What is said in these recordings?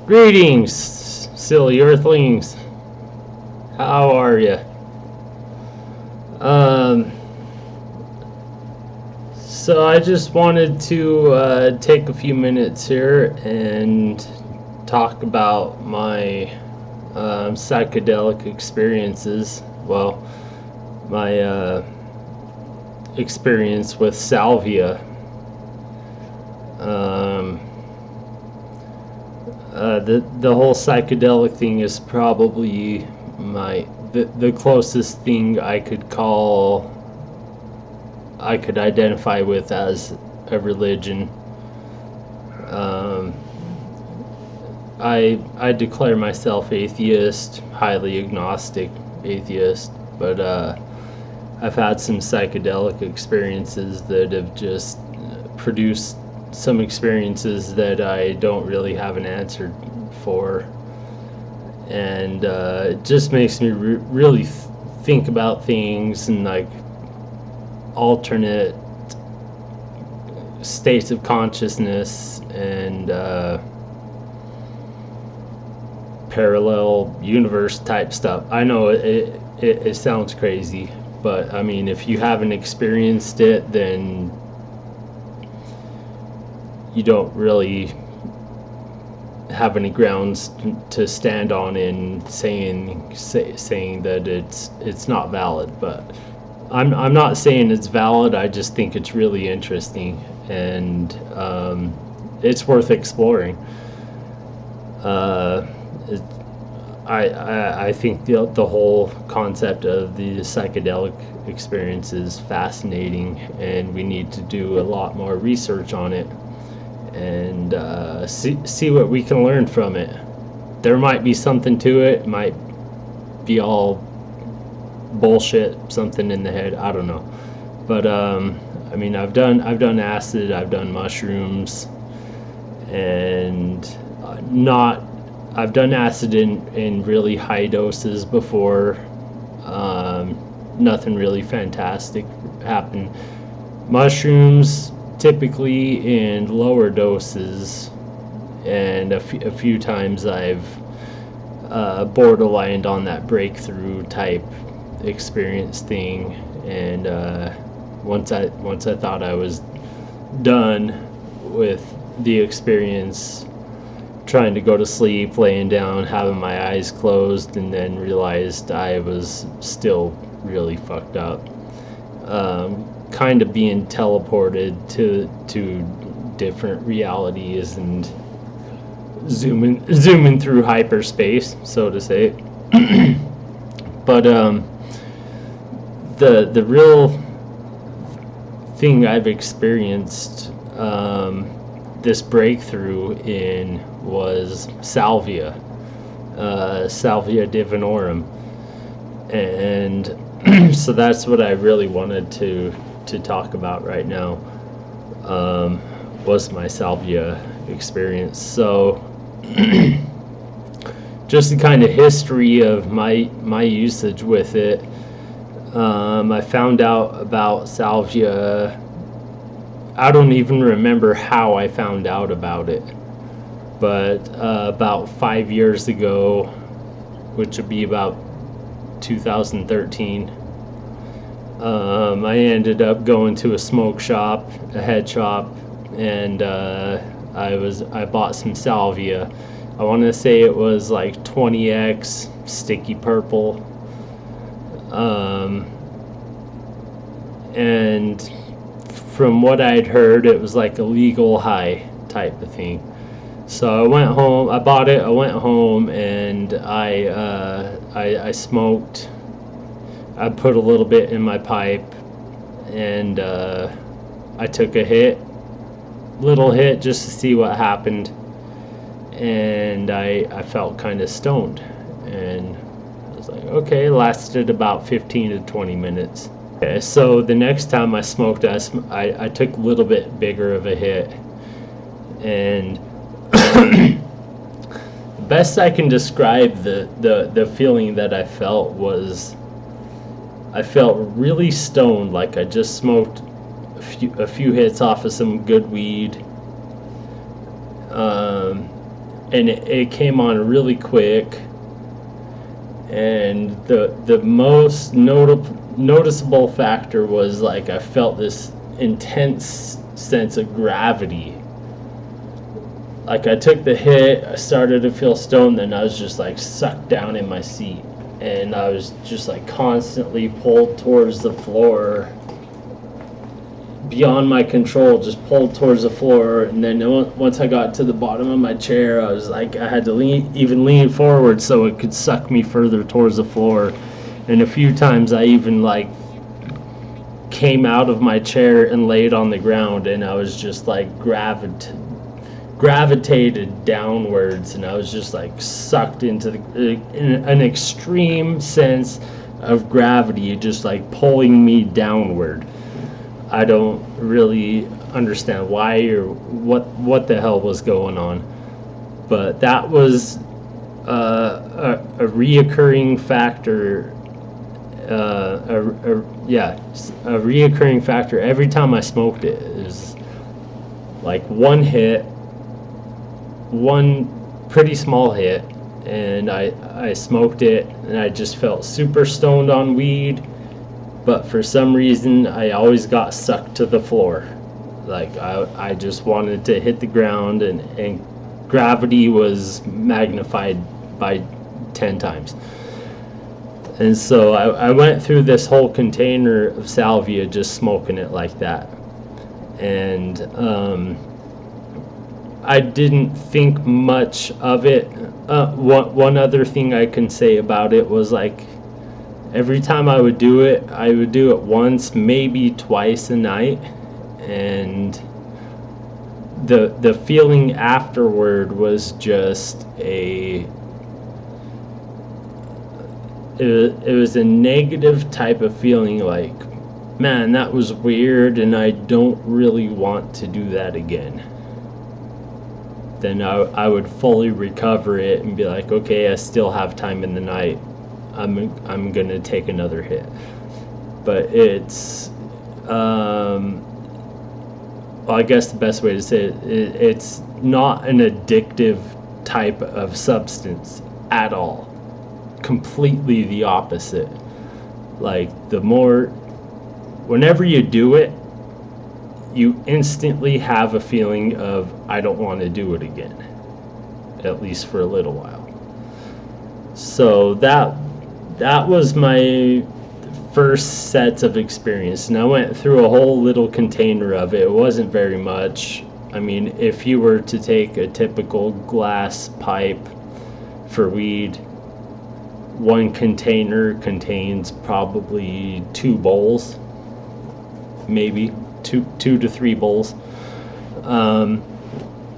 Greetings, silly earthlings. How are you? Um, so I just wanted to take a few minutes here and talk about my psychedelic experiences. Well, my experience with Salvia. Um, the whole psychedelic thing is probably the closest thing I could identify with as a religion. Um, I declare myself atheist, highly agnostic atheist, but I've had some psychedelic experiences that have just produced some experiences that I don't really have an answer for, and it just makes me really think about things and like alternate states of consciousness and parallel universe type stuff. I know it sounds crazy, but I mean, if you haven't experienced it, then you don't really have any grounds to stand on in saying that it's not valid. But I'm not saying it's valid. I just think it's really interesting, and it's worth exploring. It, I think the whole concept of the psychedelic experience is fascinating, and we need to do a lot more research on it and see what we can learn from it. There might be something to it. Might be all bullshit, something in the head. I don't know. But I mean, I've done acid, I've done mushrooms, and I've done acid in really high doses before. Nothing really fantastic happened. Mushrooms, typically in lower doses, and a few times I've borderlined on that breakthrough type experience thing, and once I thought I was done with the experience, trying to go to sleep, laying down, having my eyes closed, and then realized I was still really fucked up. Kind of being teleported to different realities and zooming through hyperspace, so to say. But the real thing I've experienced this breakthrough in was Salvia divinorum, and so that's what I really wanted to talk about right now, was my Salvia experience. So just the kind of history of my usage with it. I found out about Salvia. I don't even remember how I found out about it, but about 5 years ago, which would be about 2013, I ended up going to a smoke shop, a head shop, and I bought some Salvia. I want to say it was like 20x sticky purple, and from what I'd heard, it was like a legal high type of thing. So I went home, I bought it, I went home, and I smoked. I put a little bit in my pipe, and I took a little hit just to see what happened, and I felt kind of stoned, and I was like, okay, lasted about 15 to 20 minutes. Okay, so the next time I smoked, I took a little bit bigger of a hit, and the best I can describe the feeling that I felt was, I felt really stoned, like I just smoked a few hits off of some good weed, and it came on really quick. And the most noticeable factor was like I felt this intense sense of gravity. Like I took the hit, I started to feel stoned, then I was just like sucked down in my seat, and I was just like constantly pulled towards the floor, beyond my control, just pulled towards the floor. And then once I got to the bottom of my chair, I was like, I had to lean forward so it could suck me further towards the floor. And a few times I even like came out of my chair and laid on the ground, and I was just like gravitated downwards, and I was just like sucked into an extreme sense of gravity, just like pulling me downward. I don't really understand why or what the hell was going on, but that was a reoccurring factor. A reoccurring factor every time I smoked it. Is like one hit, one pretty small hit, and I smoked it, and I just felt super stoned on weed. But for some reason, I always got sucked to the floor. Like, I just wanted to hit the ground, and gravity was magnified by 10 times. And so I went through this whole container of salvia just smoking it like that. And I didn't think much of it. One other thing I can say about it was like, every time I would do it once, maybe twice a night, and the feeling afterward was just it was a negative type of feeling, like, man, that was weird, and I don't really want to do that again. Then I would fully recover it and be like, okay, I still have time in the night. I'm gonna take another hit. But it's well, I guess the best way to say it, it's not an addictive type of substance at all. Completely the opposite. Like, whenever you do it, you instantly have a feeling of, I don't want to do it again, at least for a little while. So that was my first sets of experience, and I went through a whole little container of it. It wasn't very much. I mean, if you were to take a typical glass pipe for weed, one container contains probably 2 bowls, maybe 2 to 3 bowls.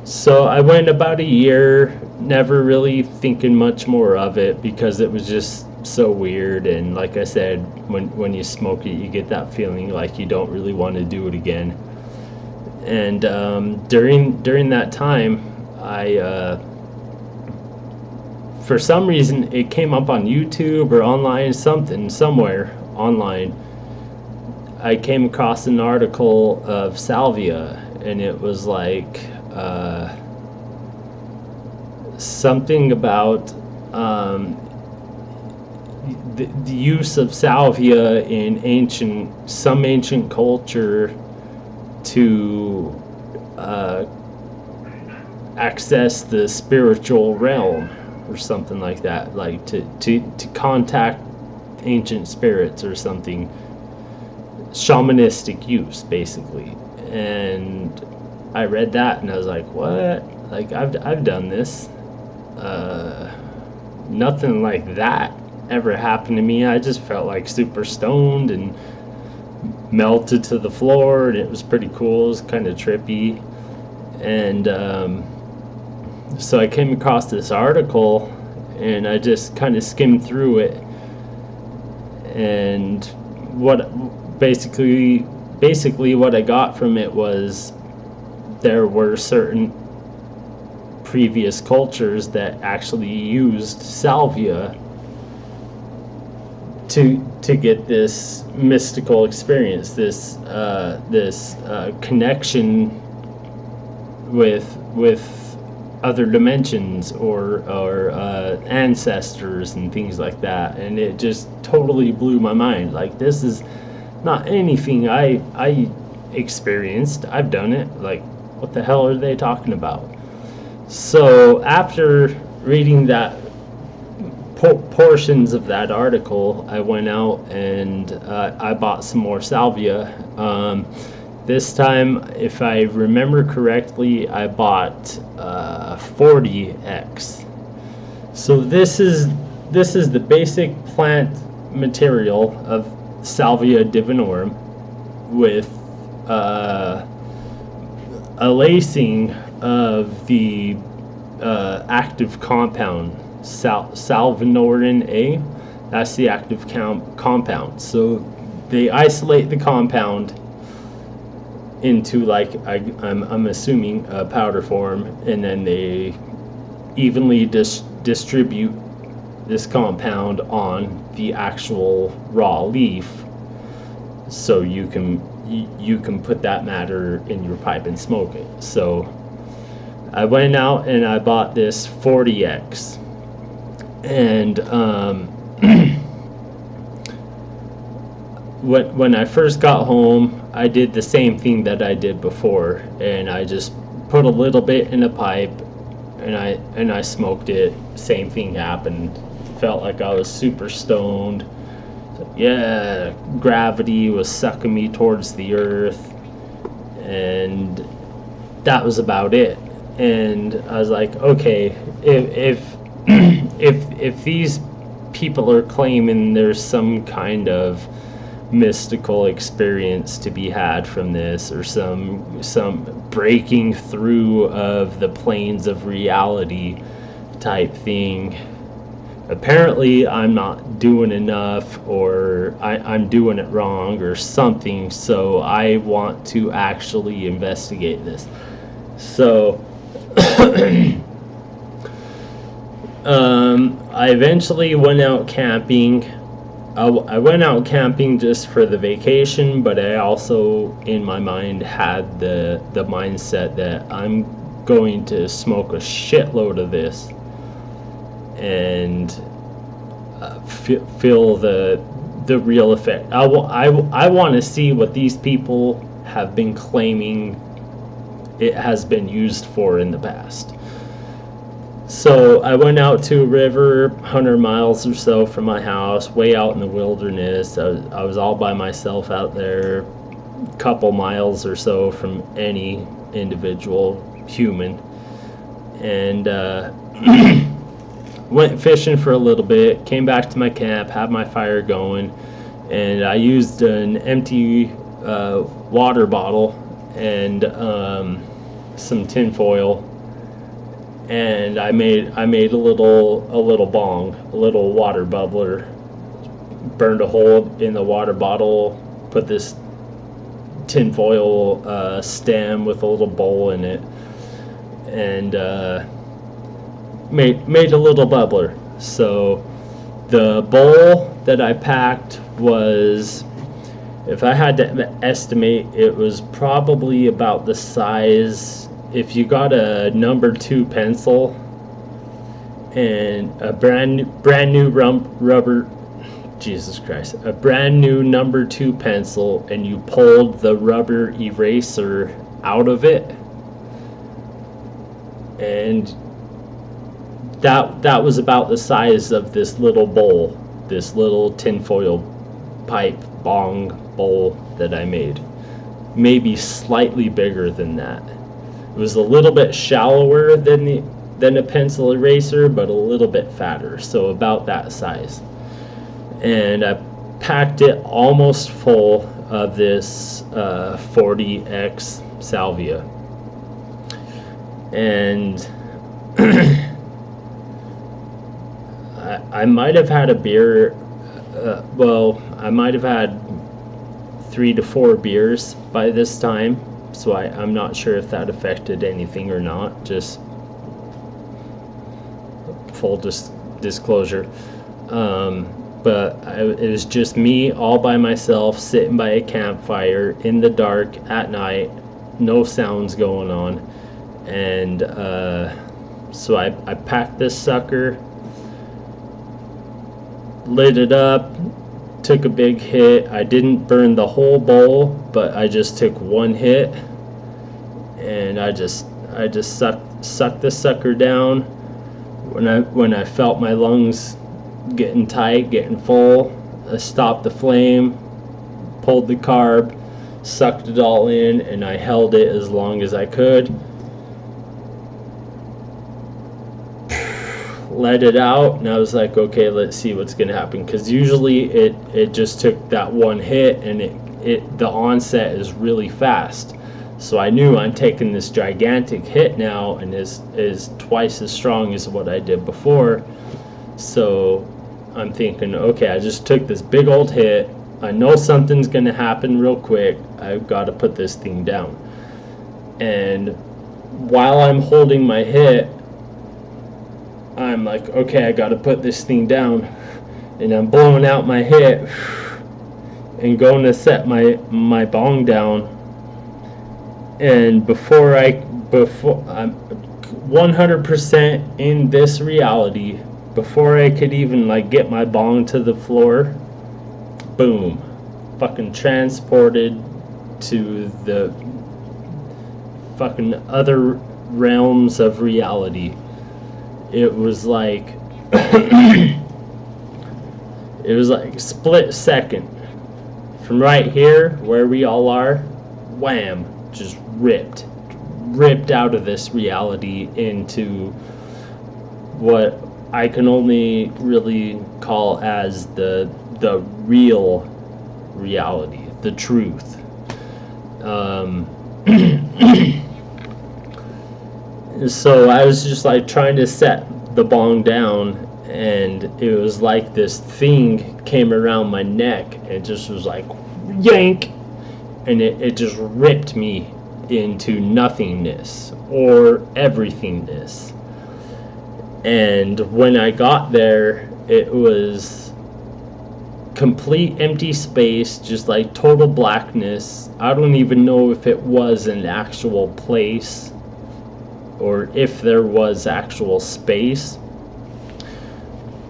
So I went about a year, never really thinking much more of it, because it was just so weird. And like I said, when you smoke it, you get that feeling like you don't really want to do it again. And during that time, I for some reason it came up on YouTube or online, somewhere online. I came across an article of salvia, and it was like something about the use of salvia in some ancient culture to access the spiritual realm or something like that, like to contact ancient spirits or something. Shamanistic use, basically. And I read that and I was like, what? Like, I've done this. Nothing like that ever happened to me. I just felt like super stoned and melted to the floor, and it was pretty cool. It was kind of trippy. And so I came across this article, and I just kind of skimmed through it, and basically what I got from it was there were certain previous cultures that actually used salvia to get this mystical experience, this connection with other dimensions or ancestors and things like that, and it just totally blew my mind. Like, this is not anything I experienced. I've done it. Like, what the hell are they talking about? So after reading that portions of that article, I went out and I bought some more salvia. This time, if I remember correctly, I bought 40x. So this is the basic plant material of Salvia divinorum with a lacing of the active compound salvinorin A. That's the active compound. So they isolate the compound into, like, I'm assuming a powder form, and then they evenly distribute this compound on the actual raw leaf, so you can put that matter in your pipe and smoke it. So I went out and I bought this 40x, and when I first got home, I did the same thing that I did before, and I just put a little bit in a pipe, and I smoked it. Same thing happened. Felt like I was super stoned. Yeah, gravity was sucking me towards the earth, and that was about it. And I was like, okay, if these people are claiming there's some kind of mystical experience to be had from this, or some breaking through of the planes of reality type thing, apparently I'm not doing enough, or I'm doing it wrong or something. So I want to actually investigate this. So I eventually went out camping. I went out camping just for the vacation, but I also, in my mind, had the mindset that I'm going to smoke a shitload of this and feel the real effect. I want to see what these people have been claiming it has been used for in the past. So I went out to a river 100 miles or so from my house, way out in the wilderness. I was all by myself out there, a couple miles or so from any individual human, and went fishing for a little bit, came back to my camp, had my fire going, and I used an empty water bottle and some tin foil, and I made a little bong, a little water bubbler. Burned a hole in the water bottle, put this tin foil stem with a little bowl in it, and made a little bubbler. So the bowl that I packed was, if I had to estimate, it was probably about the size, if you got a number 2 pencil and a brand new rubber, Jesus Christ, a brand new number 2 pencil, and you pulled the rubber eraser out of it, and that was about the size of this little bowl, this little tinfoil pipe bong bowl that I made. Maybe slightly bigger than that. It was a little bit shallower than a pencil eraser, but a little bit fatter, so about that size. And I packed it almost full of this 40x salvia. And I might have had a beer, I might have had 3 to 4 beers by this time, so I'm not sure if that affected anything or not, just full disclosure. But it was just me all by myself, sitting by a campfire in the dark at night, no sounds going on, and So I packed this sucker, lit it up, took a big hit. I didn't burn the whole bowl, but I just took one hit, and I just sucked this sucker down. When I felt my lungs getting tight, getting full, I stopped the flame, pulled the carb, sucked it all in, and I held it as long as I could. Let it out, and I was like, okay, let's see what's gonna happen, because usually it just took that one hit, and the onset is really fast. So I knew I'm taking this gigantic hit now, and is twice as strong as what I did before. So I'm thinking, okay, I just took this big old hit. I know something's gonna happen real quick. I've got to put this thing down. And while I'm holding my hit, I'm like, okay, I got to put this thing down. And I'm blowing out my hit and going to set my bong down. And before I'm 100% in this reality, before I could even like get my bong to the floor, boom, fucking transported to the fucking other realms of reality. It was like it was like a split second from right here where we all are, wham, just ripped out of this reality into what I can only really call as the real reality, the truth. So I was just like trying to set the bong down, and it was like this thing came around my neck and just was like yank, and it just ripped me into nothingness or everythingness. And when I got there, it was complete empty space, just like total blackness. I don't even know if it was an actual place or if there was actual space.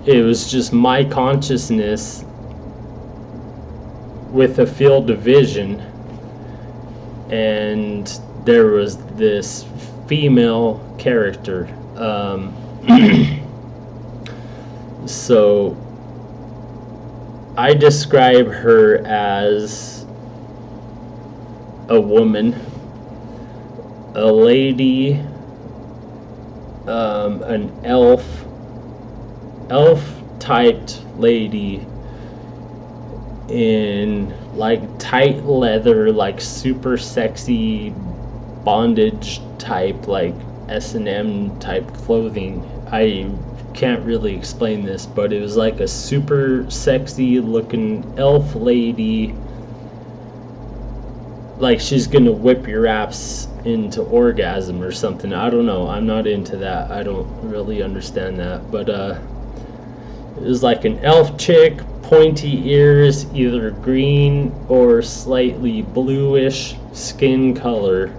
It was just my consciousness with a field of vision, and there was this female character. So I describe her as a woman, a lady, an elf-typed lady in like tight leather, like super sexy bondage type, like S&M type clothing. I can't really explain this, but it was like a super sexy looking elf lady, like she's gonna whip your ass into orgasm or something. I don't know, I'm not into that. I don't really understand that, but it was like an elf chick, pointy ears, either green or slightly bluish skin color,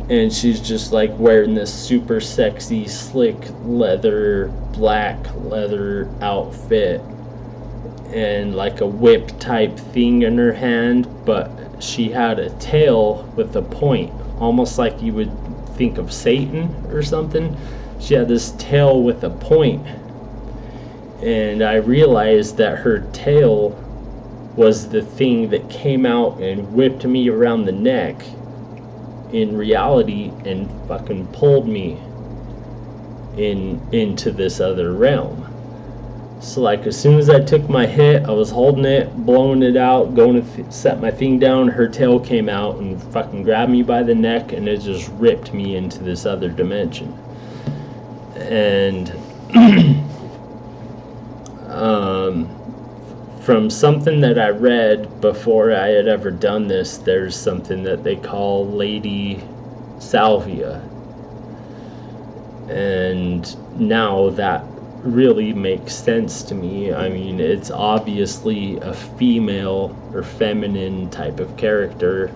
and she's just like wearing this super sexy slick leather, black leather outfit, and like a whip type thing in her hand, but she had a tail with a point, almost like you would think of Satan or something. She had this tail with a point, and I realized that her tail was the thing that came out and whipped me around the neck in reality and fucking pulled me into this other realm. So like as soon as I took my hit, I was holding it, blowing it out, going to set my thing down, her tail came out and fucking grabbed me by the neck, and it just ripped me into this other dimension. And from something that I read before I had ever done this, there's something that they call Lady Salvia, and now that really makes sense to me. I mean, it's obviously a female or feminine type of character,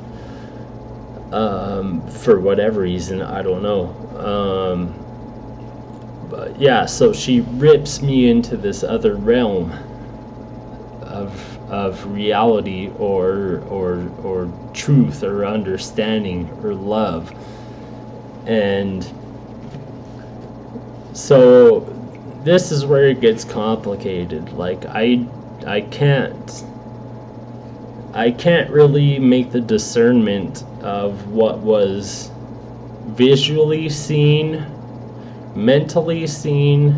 for whatever reason, I don't know. But yeah, so she rips me into this other realm of reality, or truth, or understanding, or love. And so this is where it gets complicated. Like I can't really make the discernment of what was visually seen, mentally seen,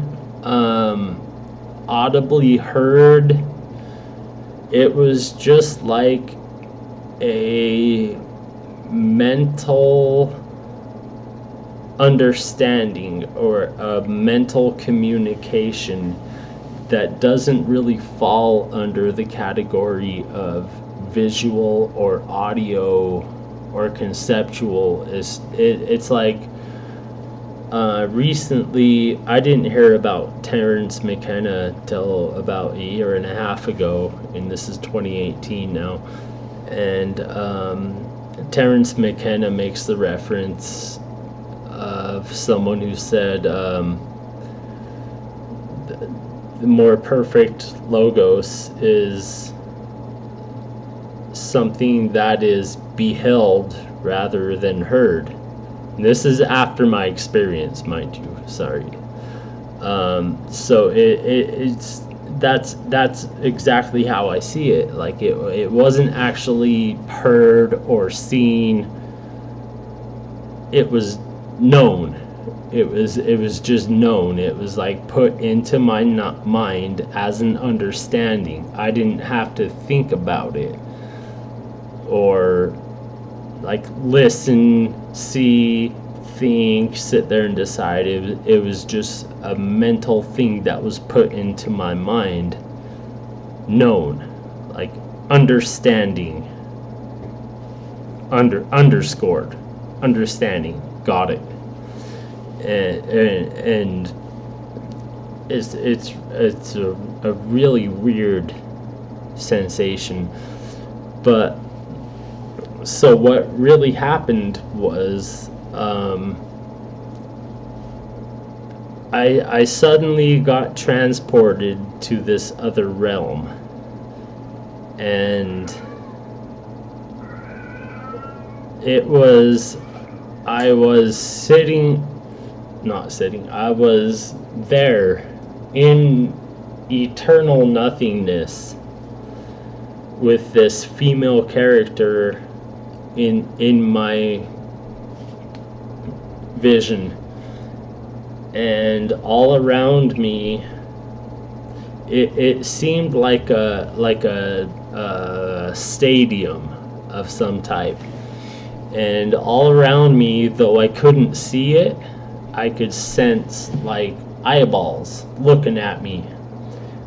audibly heard. It was just like a mental understanding, or a mental communication that doesn't really fall under the category of visual or audio or conceptual. It's like recently I didn't hear about Terence McKenna till about a year and a half ago, and this is 2018 now. And Terence McKenna makes the reference of someone who said the more perfect logos is something that is beheld rather than heard. And this is after my experience, mind you. Sorry. So that's exactly how I see it. Like it wasn't actually heard or seen. It was known. It was just known. It was like put into my mind as an understanding. I didn't have to think about it, or like listen, see, think, sit there and decide. It was just a mental thing that was put into my mind. Known, like understanding, underscored, understanding, got it. And it's a really weird sensation. But so what really happened was I suddenly got transported to this other realm, and it was, I was I was there in eternal nothingness with this female character in my vision, and all around me it seemed like a stadium of some type, and all around me, though I couldn't see it, I could sense like eyeballs looking at me.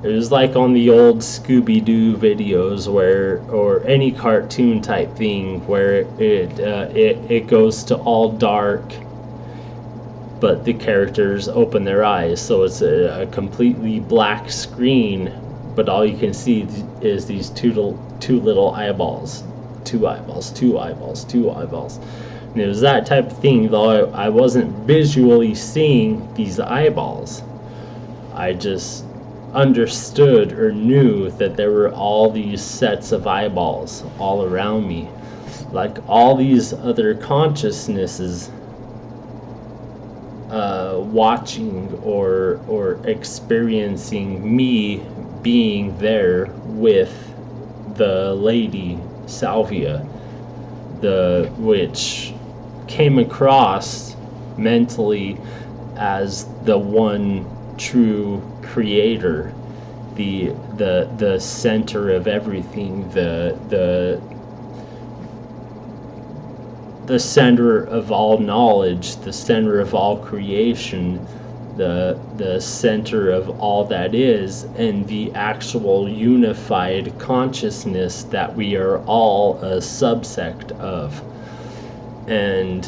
It was like on the old Scooby-Doo videos, where, or any cartoon type thing, where it goes to all dark, but the characters open their eyes, so it's a completely black screen, but all you can see is these two little eyeballs, two eyeballs. And it was that type of thing, though I wasn't visually seeing these eyeballs. I just understood or knew that there were all these sets of eyeballs all around me, like all these other consciousnesses watching or experiencing me being there with the lady Salvia, which came across mentally as the one true creator, the center of everything, the center of all knowledge, the center of all creation, the center of all that is, and the actual unified consciousness that we are all a subsect of. And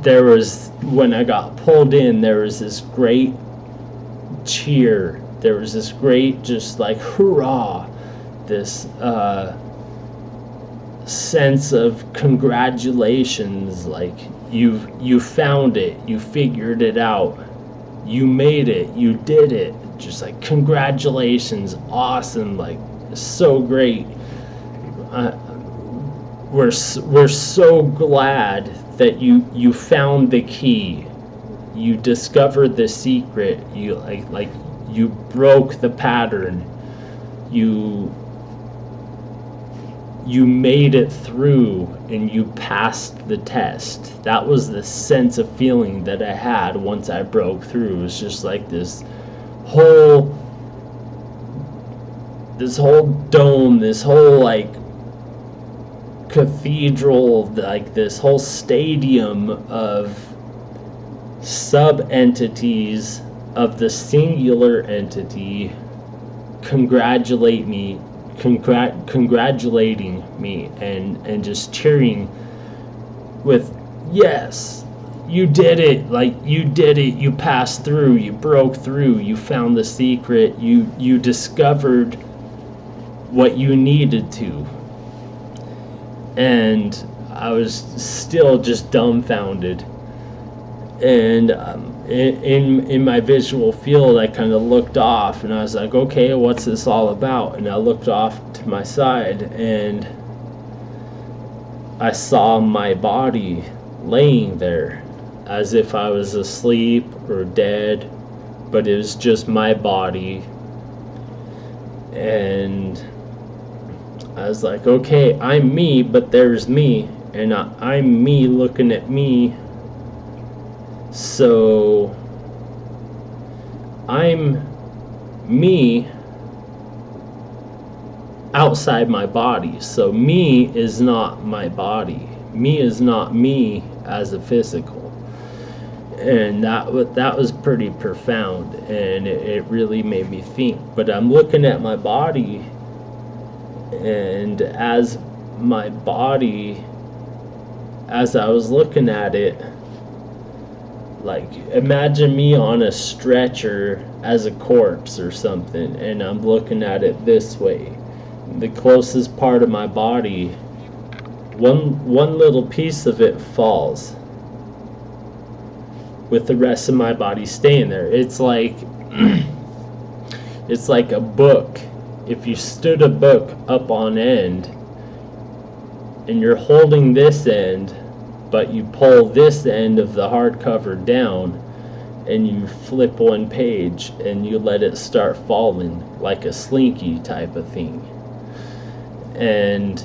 there was, when I got pulled in, there was this great cheer. There was this great, just like, hurrah, this sense of congratulations, like you found it, you figured it out, you made it, you did it, just like congratulations, awesome, like so great. We're so glad that you found the key, you discovered the secret, you like you broke the pattern, you made it through, and you passed the test. That was the sense of feeling that I had once I broke through. It was just like this whole dome, this whole like cathedral, like this whole stadium of sub-entities of the singular entity congratulating me and just cheering with, yes, you did it, like you did it, you passed through, you broke through, you found the secret, you discovered what you needed to. And I was still just dumbfounded. And in my visual field, I kind of looked off, and I was like, okay, what's this all about? And I looked off to my side, and I saw my body laying there as if I was asleep or dead, but it was just my body. And I was like, okay, I'm me, but there's me, and I'm me looking at me. So I'm me outside my body. So me is not my body. Me is not me as a physical. And that was pretty profound, and it really made me think. But I'm looking at my body, and as my body, as I was looking at it, like imagine me on a stretcher as a corpse or something, and I'm looking at it this way. The closest part of my body, one little piece of it falls, with the rest of my body staying there. It's like it's like a book. If you stood a book up on end and you're holding this end, but you pull this end of the hardcover down and you flip one page and you let it start falling like a slinky type of thing. And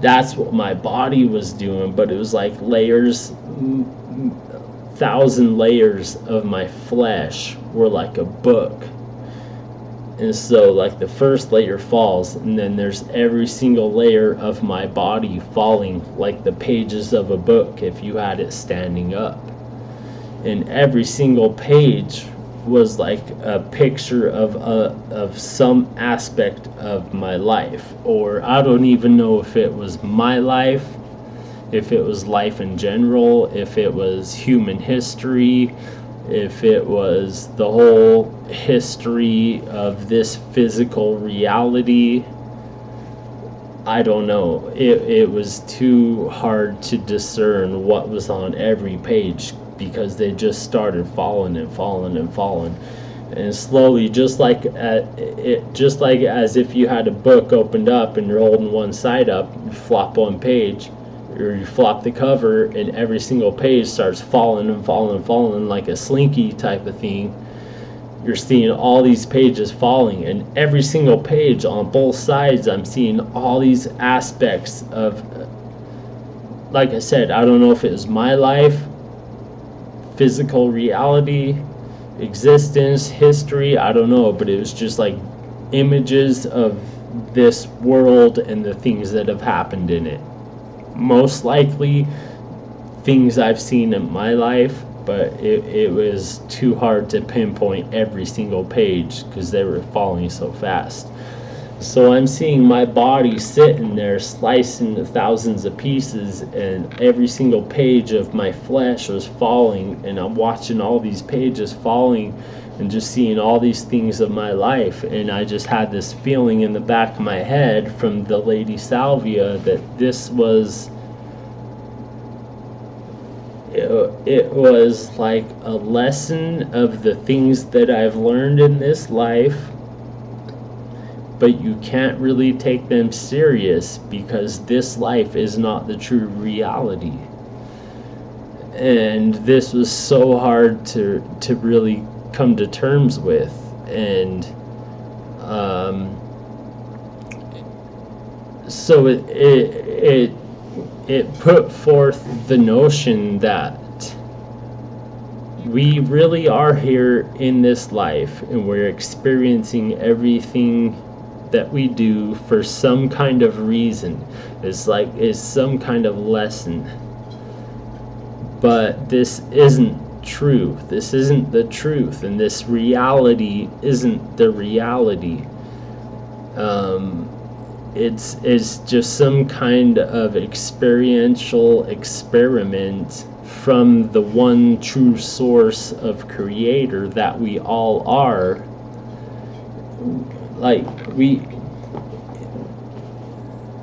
that's what my body was doing, but it was like layers, 1,000 layers of my flesh were like a book. And so like the first layer falls, and then there's every single layer of my body falling like the pages of a book if you had it standing up. And every single page was like a picture of some aspect of my life. Or I don't even know if it was my life, if it was life in general, if it was human history, if it was the whole history of this physical reality. I don't know. It was too hard to discern what was on every page, because they just started falling and falling and falling, and slowly, just like as if you had a book opened up and you're holding one side up, you flop one page, or you flop the cover, and every single page starts falling and falling and falling like a slinky type of thing. You're seeing all these pages falling, and every single page on both sides, I'm seeing all these aspects of, like I said, I don't know if it was my life, physical reality, existence, history, I don't know, but it was just like images of this world and the things that have happened in it. Most likely things I've seen in my life, but it was too hard to pinpoint every single page because they were falling so fast. So I'm seeing my body sitting there sliced into thousands of pieces, and every single page of my flesh was falling, and I'm watching all these pages falling and just seeing all these things of my life. And I just had this feeling in the back of my head from the lady Salvia that this was, it was like a lesson of the things that I've learned in this life, but you can't really take them serious because this life is not the true reality. And this was so hard to really come to terms with. And so it put forth the notion that we really are here in this life, and we're experiencing everything that we do for some kind of reason. It's some kind of lesson. But this isn't true. This isn't the truth, and this reality isn't the reality. It's just some kind of experiential experiment from the one true source of creator that we all are. Like, we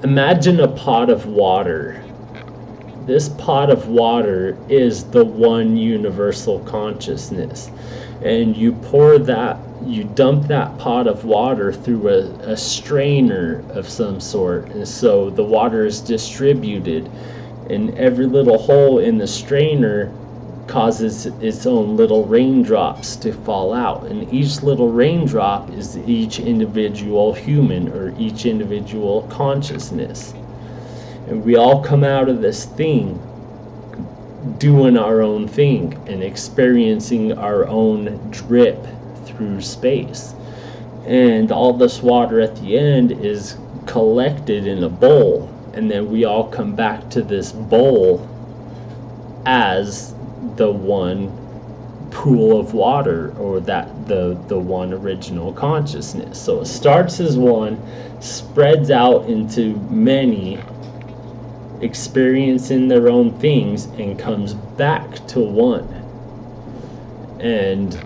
imagine a pot of water. This pot of water is the one universal consciousness, and you dump that pot of water through a strainer of some sort, and so the water is distributed, and every little hole in the strainer causes its own little raindrops to fall out, and each little raindrop is each individual human or each individual consciousness. And we all come out of this thing doing our own thing and experiencing our own drip through space. And all this water at the end is collected in a bowl, and then we all come back to this bowl as the one pool of water, or that the one original consciousness. So it starts as one, spreads out into many, experiencing their own things, and comes back to one, and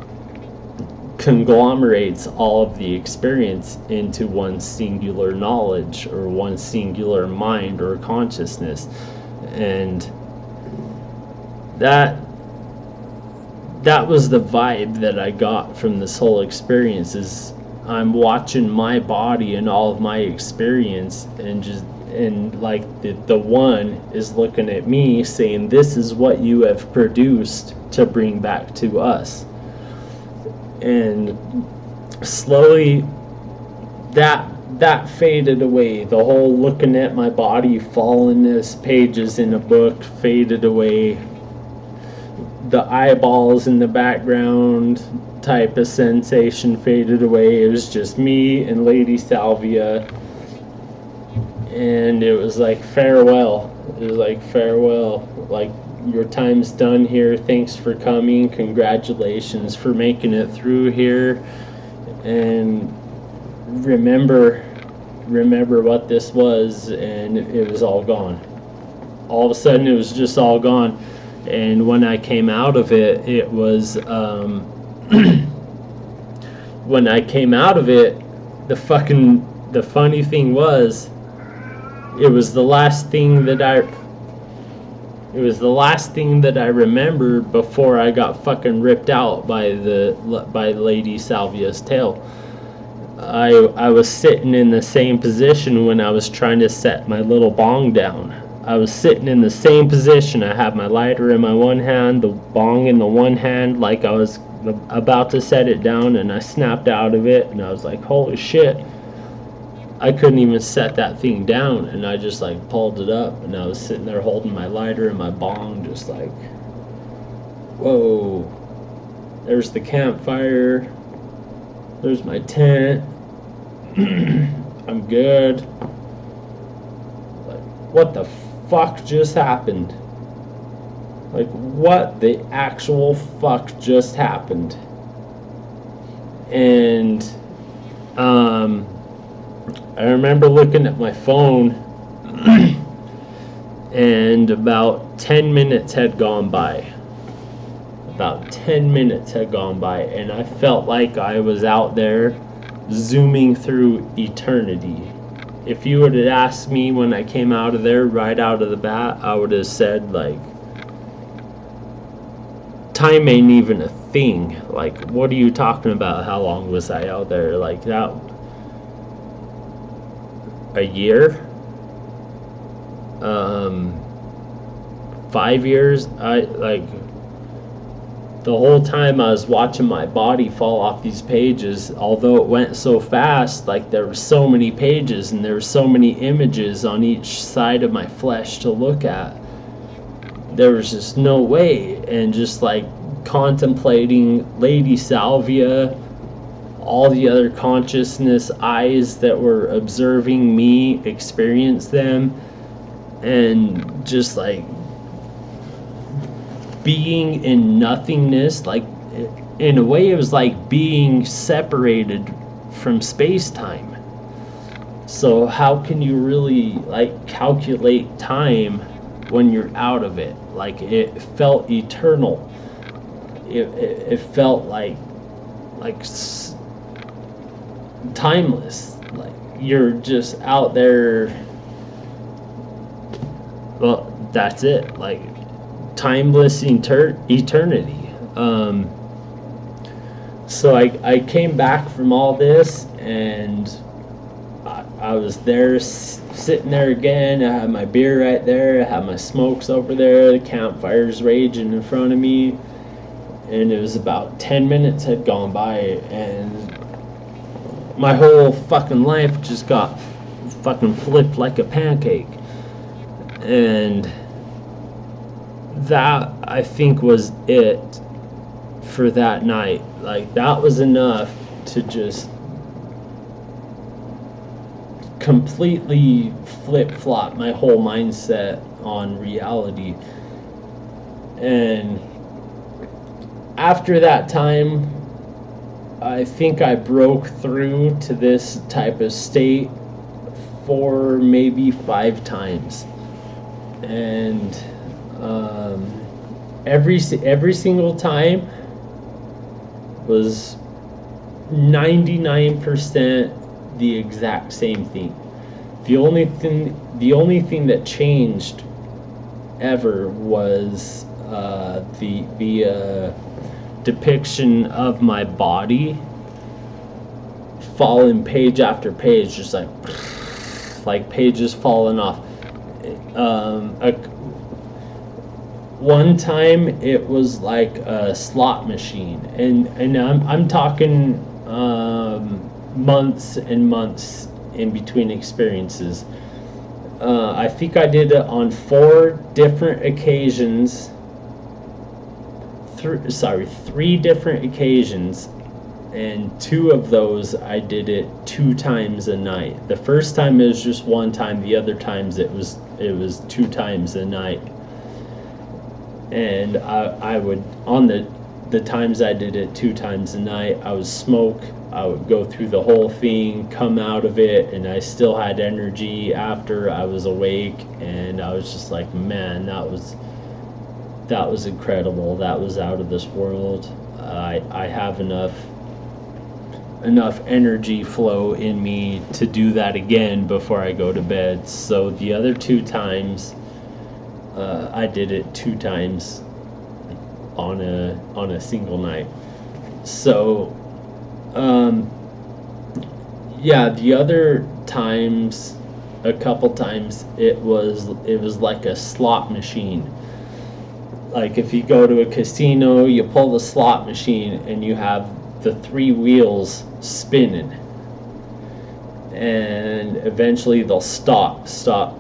conglomerates all of the experience into one singular knowledge or one singular mind or consciousness. And that was the vibe that I got from this whole experience. Is I'm watching my body and all of my experience, and like the one is looking at me saying, this is what you have produced to bring back to us. And slowly that faded away. The whole looking at my body falling as pages in a book faded away. The eyeballs in the background type of sensation faded away. It was just me and Lady Salvia, and it was like farewell. It was like farewell, like, your time's done here, thanks for coming, congratulations for making it through here, and remember what this was. And it was all gone. All of a sudden it was just all gone. And when I came out of it, it was when I came out of it, the funny thing was, it was the last thing that I remember before I got fucking ripped out by Lady Salvia's tail. I was sitting in the same position when I was trying to set my little bong down. I was sitting in the same position. I had my lighter in my one hand, the bong in the one hand, like I was about to set it down, and I snapped out of it, and I was like, holy shit. I couldn't even set that thing down, and I just like pulled it up, and I was sitting there holding my lighter and my bong, just like, whoa, there's the campfire, there's my tent, I'm good. Like, what the fuck just happened? Like, what the actual fuck just happened? And I remember looking at my phone and about 10 minutes had gone by. About 10 minutes had gone by, and I felt like I was out there zooming through eternity. If you would have asked me when I came out of there, right out of the bat, I would have said, like, time ain't even a thing. Like, what are you talking about? How long was I out there? Like, that, a year? 5 years? The whole time I was watching my body fall off these pages, although it went so fast, like there were so many pages and there were so many images on each side of my flesh to look at. There was just no way. And just like contemplating Lady Salvia, all the other consciousness eyes that were observing me experience them, and just like being in nothingness. Like, in a way, it was like being separated from space-time. So how can you really like calculate time when you're out of it? Like, it felt eternal. It felt like timeless. Like you're just out there. Well, that's it. Like, timeless eternity. So I came back from all this, and I was there, sitting there again. I had my beer right there, I had my smokes over there, the campfire's raging in front of me, and it was about 10 minutes had gone by, and my whole fucking life just got fucking flipped like a pancake. And that, I think, was it for that night. Like, that was enough to just completely flip-flop my whole mindset on reality. And after that time, I think I broke through to this type of state 4, maybe 5 times. And every single time was 99% the exact same thing. The only thing that changed ever was the depiction of my body falling page after page, just like pages falling off. One time it was like a slot machine, and I'm talking months and months in between experiences. I think I did it on 4 different occasions. 3 different occasions, and 2 of those I did it 2 times a night. The first time it was just 1 time. The other times it was 2 times a night. And I would, on the times I did it 2 times a night, I would smoke. I would go through the whole thing, come out of it, and I still had energy after I was awake. And I was just like, man, that was incredible. That was out of this world. I have enough energy flow in me to do that again before I go to bed. So the other 2 times, I did it 2 times on a single night. So yeah, the other times, a couple times, it was like a slot machine. Like, if you go to a casino, you pull the slot machine and you have the 3 wheels spinning, and eventually they'll stop. Sorry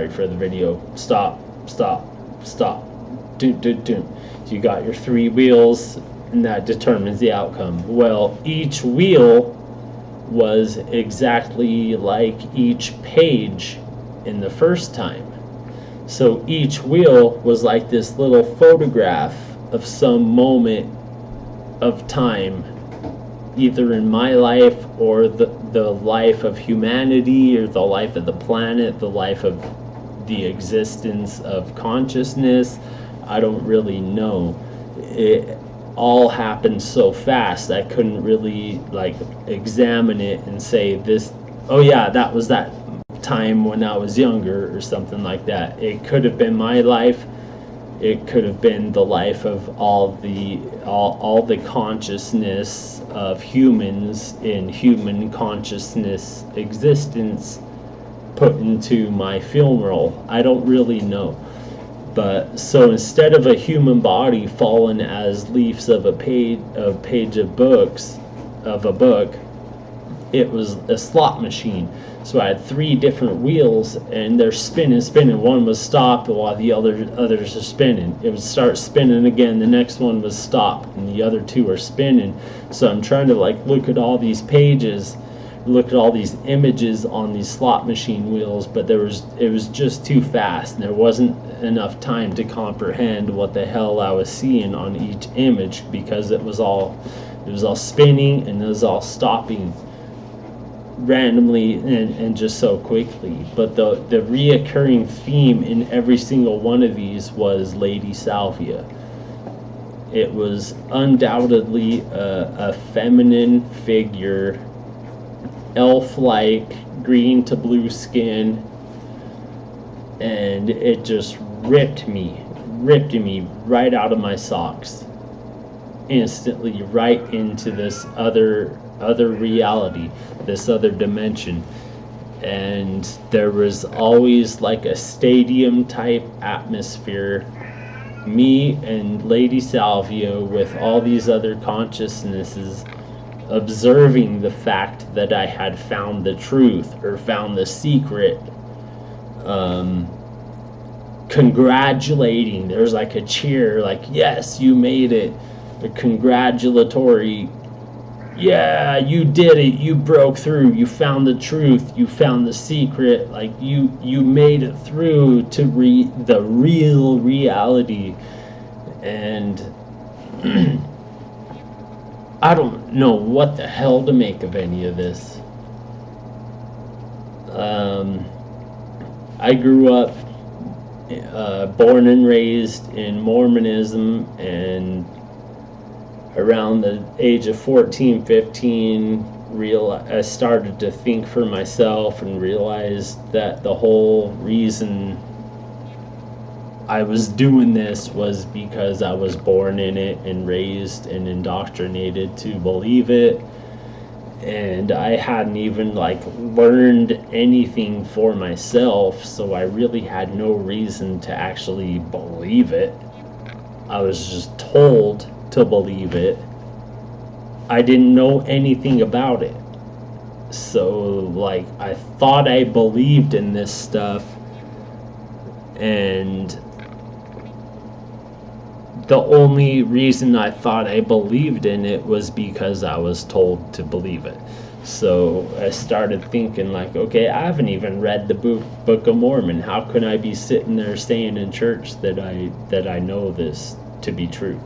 for the video. Stop. Doom. You got your 3 wheels, and that determines the outcome. Well, each wheel was exactly like each page in the first time. So each wheel was like this little photograph of some moment of time either in my life or the life of humanity or the life of the planet, the life of the existence of consciousness. I don't really know. It all happened so fast I couldn't really like examine it and say this, oh yeah, that was that time when I was younger or something like that. It could have been my life. It could have been the life of all the consciousness of humans in human consciousness existence put into my film roll. I don't really know. But so instead of a human body fallen as leaves of a page of books of a book, it was a slot machine. So I had 3 different wheels, and they're spinning. One was stopped while the others are spinning. It would start spinning again. The next one was stopped, and the other 2 are spinning. So I'm trying to like look at all these pages, look at all these images on these slot machine wheels, but it was just too fast, and there wasn't enough time to comprehend what the hell I was seeing on each image, because it was all spinning and it was all stopping randomly and just so quickly. But the reoccurring theme in every single one of these was Lady Salvia. It was undoubtedly a feminine figure, elf-like, green to blue skin, and it just ripped me right out of my socks instantly, right into this other reality, this other dimension. And there was always like a stadium type atmosphere, me and Lady Salvia with all these other consciousnesses observing the fact that I had found the truth or found the secret, congratulating. There's like a cheer, like, yes, you made it, a congratulatory, yeah, you did it, you broke through, you found the truth, you found the secret, like you made it through to the real reality. And I don't know what the hell to make of any of this. I grew up born and raised in Mormonism, and around the age of 14, 15, I started to think for myself and realized that the whole reason I was doing this was because I was born in it and raised and indoctrinated to believe it. And I hadn't even like learned anything for myself, so I really had no reason to actually believe it. I was just told to believe it. I didn't know anything about it. So like I thought I believed in this stuff, and the only reason I thought I believed in it was because I was told to believe it. So I started thinking like, okay, I haven't even read the Book of Mormon. How can I be sitting there saying in church that I know this to be true?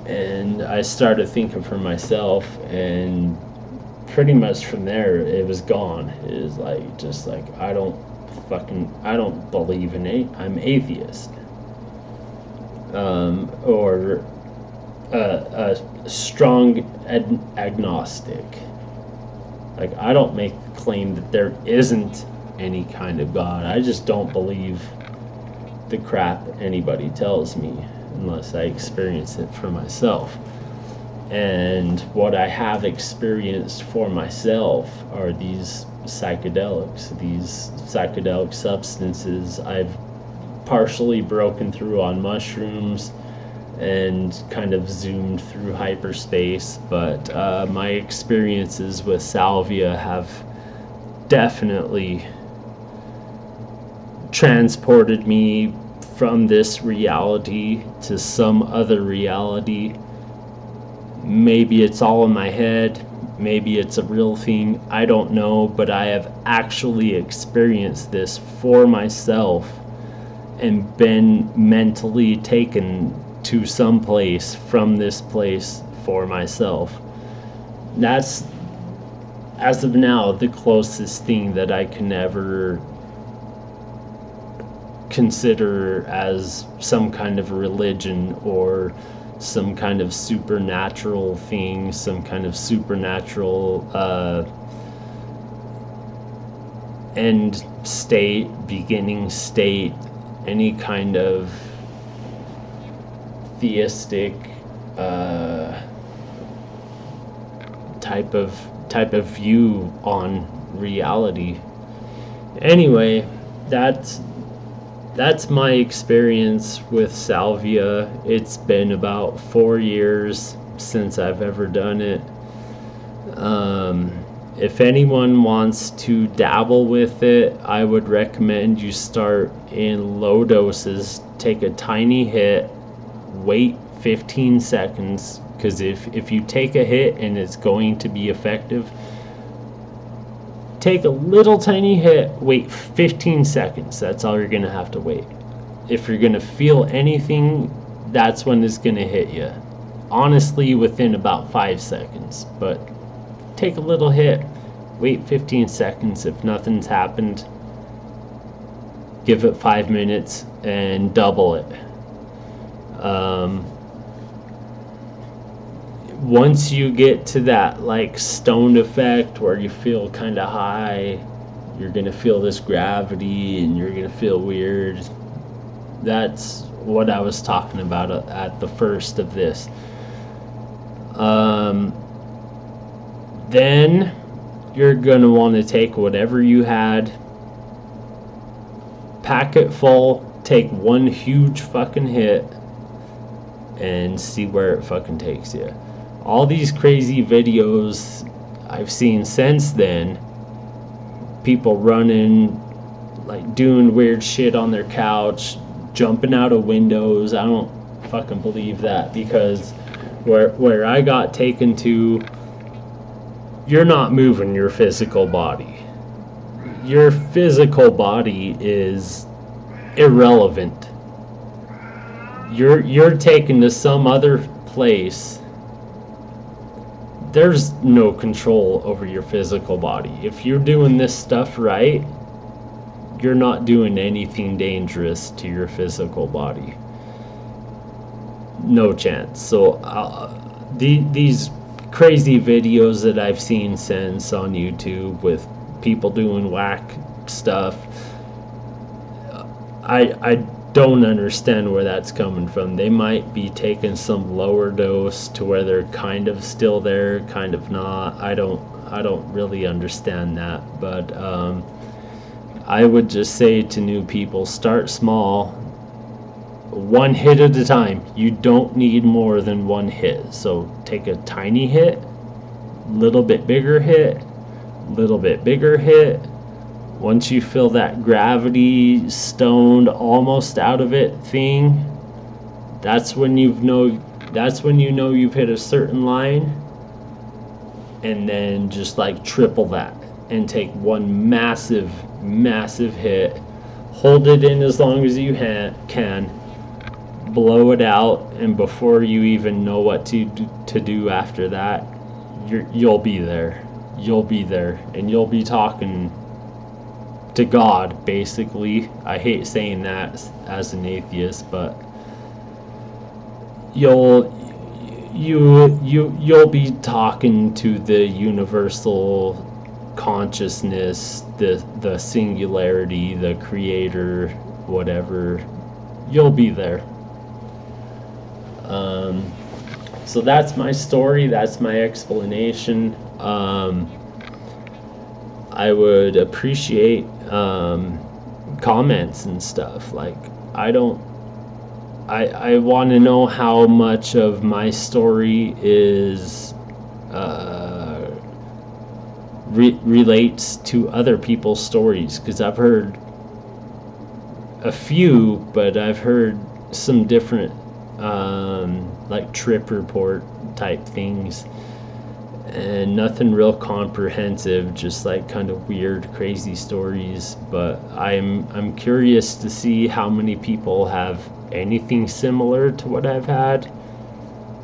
And I started thinking for myself, and pretty much from there it was gone. It was like, just like, I don't believe in it. I'm atheist. Or a strong agnostic. Like, I don't make the claim that there isn't any kind of God. I just don't believe the crap anybody tells me unless I experience it for myself. And what I have experienced for myself are these psychedelic substances. I've partially broken through on mushrooms and kind of zoomed through hyperspace, but my experiences with Salvia have definitely transported me from this reality to some other reality. Maybe it's all in my head, maybe it's a real thing, I don't know, but I have actually experienced this for myself and been mentally taken to some place from this place for myself. That's, as of now, the closest thing that I can ever consider as some kind of religion or some kind of supernatural thing, some kind of supernatural end state, beginning state, any kind of theistic type of view on reality. Anyway, that's my experience with Salvia. It's been about 4 years since I've ever done it. If anyone wants to dabble with it, I would recommend you start in low doses. Take a tiny hit, wait 15 seconds, because if you take a hit and it's going to be effective, take a little tiny hit, wait 15 seconds. That's all you're going to have to wait. If you're going to feel anything, that's when it's going to hit you. Honestly, within about 5 seconds. But take a little hit, wait 15 seconds. If nothing's happened, give it 5 minutes and double it. Once you get to that like stoned effect where you feel kind of high, you're gonna feel this gravity and you're gonna feel weird. That's what I was talking about at the first of this. Then you're gonna want to take whatever you had, pack it full, take one huge fucking hit, and see where it fucking takes you. All these crazy videos I've seen since then, people running, like doing weird shit on their couch, jumping out of windows. I don't fucking believe that, because where I got taken to, you're not moving your physical body. Your physical body is irrelevant. You're taken to some other place. There's no control over your physical body. If you're doing this stuff right, you're not doing anything dangerous to your physical body. No chance. So these crazy videos that I've seen since on YouTube with people doing whack stuff, I don't understand where that's coming from. They might be taking some lower dose to where they're kind of still there, kind of not. I don't really understand that, but I would just say to new people, start small, one hit at a time. You don't need more than one hit. So take a tiny hit, little bit bigger hit, little bit bigger hit. Once you feel that gravity stoned almost out of it thing, that's when you know you've hit a certain line. And then just like triple that and take one massive hit, hold it in as long as you can, blow it out, and before you even know what to do after that, you'll be there, and you'll be talking to God, basically. I hate saying that as an atheist, but you'll be talking to the universal consciousness, the singularity, the creator, whatever. You'll be there. So that's my story, that's my explanation. I would appreciate comments and stuff. Like, I want to know how much of my story is relates to other people's stories, because I've heard a few, but I've heard some different like trip report type things, and nothing real comprehensive, just like kind of weird, crazy stories. But I'm curious to see how many people have anything similar to what I've had.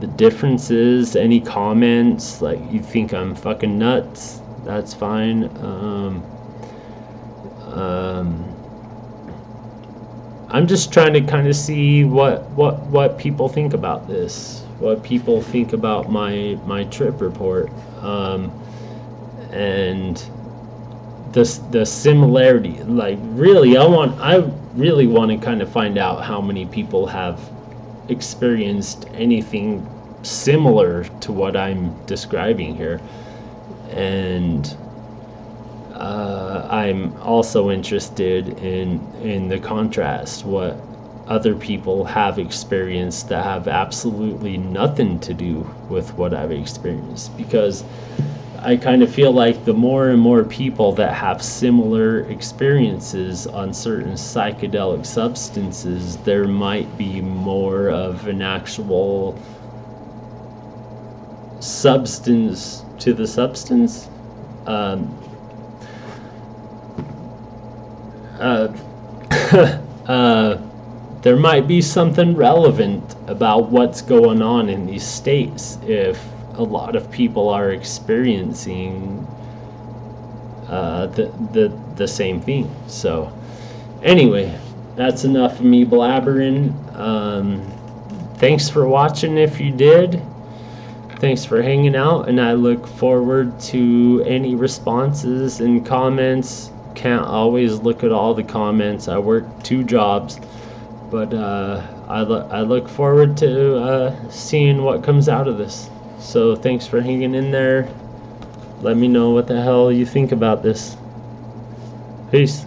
the differences. Any comments, like you think I'm fucking nuts, that's fine. I'm just trying to kind of see what people think about this, what people think about my trip report, and the similarity. Like, really, I really want to kind of find out how many people have experienced anything similar to what I'm describing here. And I'm also interested in the contrast, what other people have experienced that have absolutely nothing to do with what I've experienced, because I kind of feel like the more and more people that have similar experiences on certain psychedelic substances, there might be more of an actual substance to the substance. There might be something relevant about what's going on in these states if a lot of people are experiencing the same thing. So anyway, that's enough of me blabbering. Thanks for watching if you did. Thanks for hanging out, and I look forward to any responses and comments. Can't always look at all the comments. I work 2 jobs, but I look forward to seeing what comes out of this. So thanks for hanging in there. Let me know what the hell you think about this. Peace.